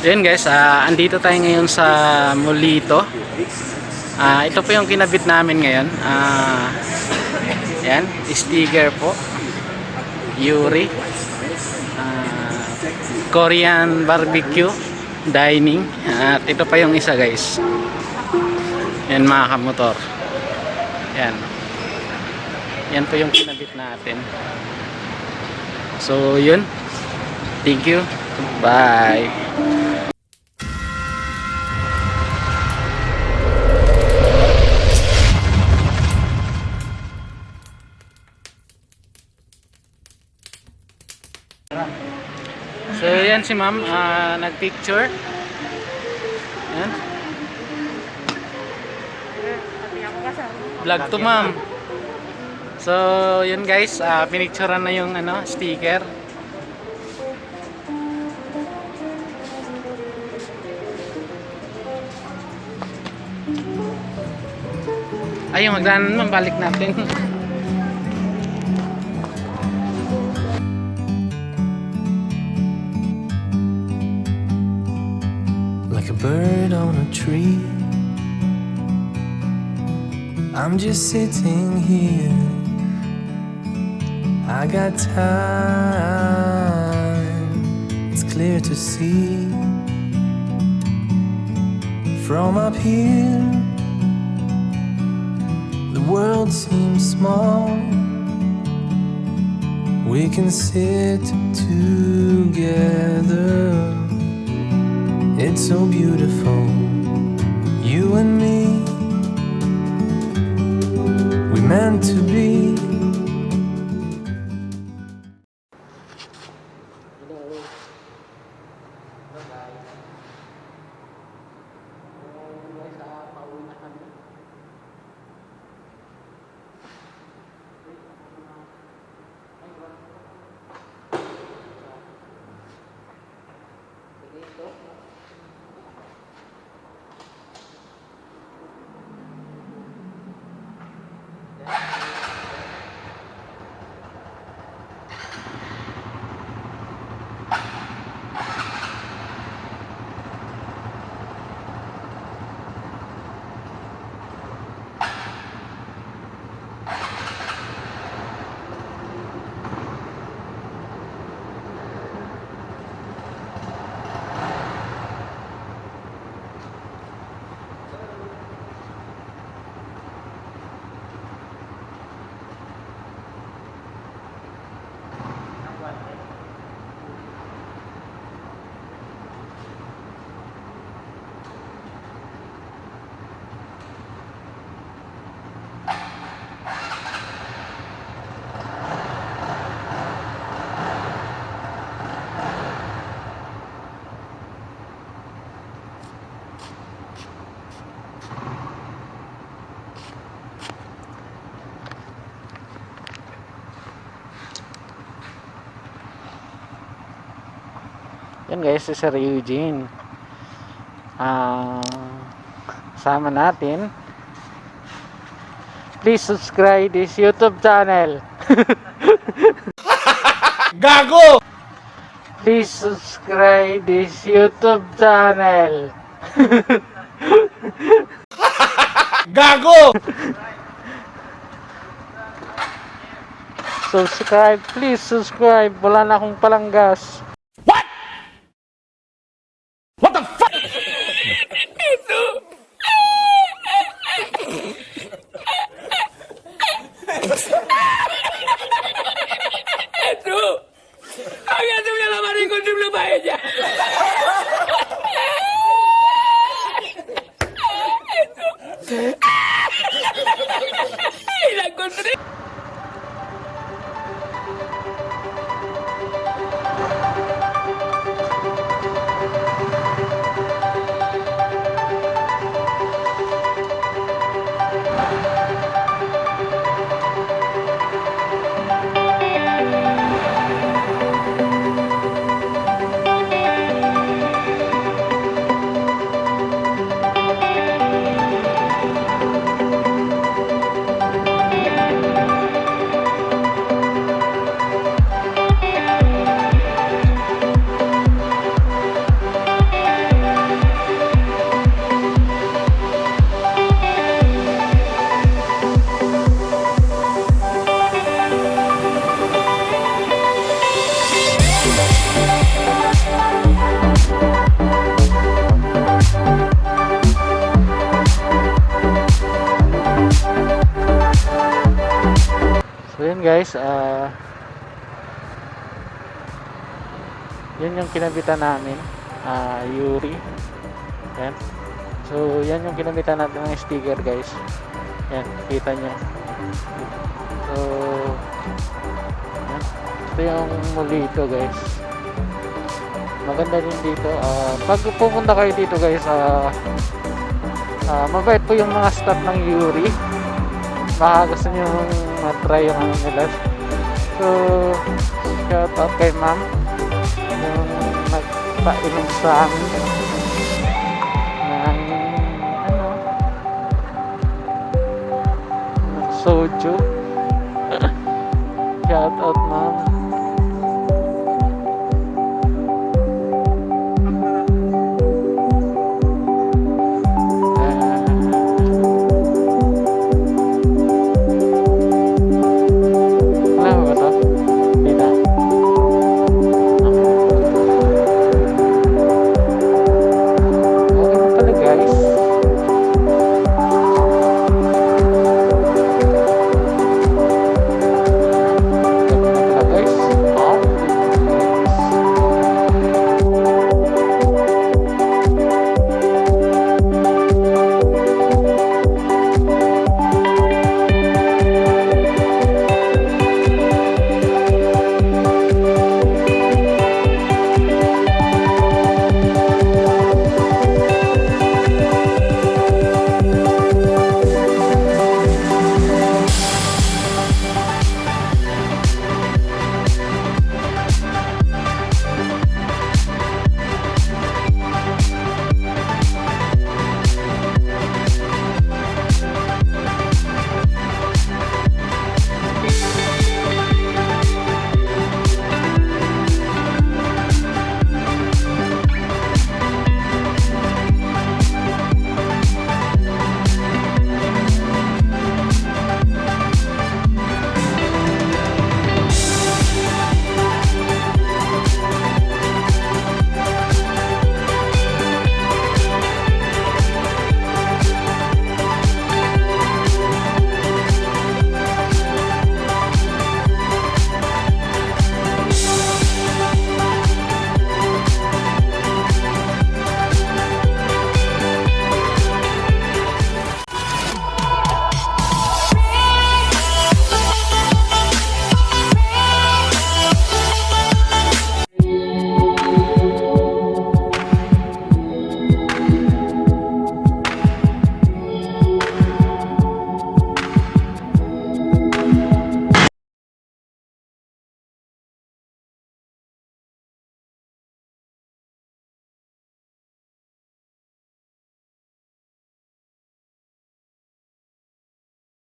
Yun guys, andito tayo ngayon sa MOLITO. Ito po yung kinabit namin ngayon. Yan, sticker po. Yuri. Korean barbecue dining. At ito pa yung isa guys. Yan mga kamotor. Yan. Yan po yung kinabit natin. So yun. Thank you. Bye. So yan si ma'am, nagpicture. Yan. Vlog to ma'am. So yun guys, pinicturean na yung sticker. Ayun, magdaanan ma'am, balik natin. Like a bird on a tree, I'm just sitting here. I got time, it's clear to see. From up here, the world seems small. We can sit together. It's so beautiful, you and me. We meant to be. Yan guys, si Sir Eugene. Sama natin. Please subscribe this YouTube channel. Gago! Please subscribe this YouTube channel. Gago! Subscribe, please subscribe. Wala na akong palanggas. What the fuck? Había subido la mano con su pluma ella. Y la encontré. guys, yun yung kinabitan namin, Yuri. Yan. So yan yung kinabitan natin ng sticker guys. Yan, kita nyo. So yan. Ito yung MOLITO guys. Maganda din dito. Pag pupunta kayo dito guys, mabait po yung mga staff ng Yuri. Baka gusto nyo matry yung ano nila. So shout out kay ma'am yung nagpainom sa amin ng ano, ng soju. Shout out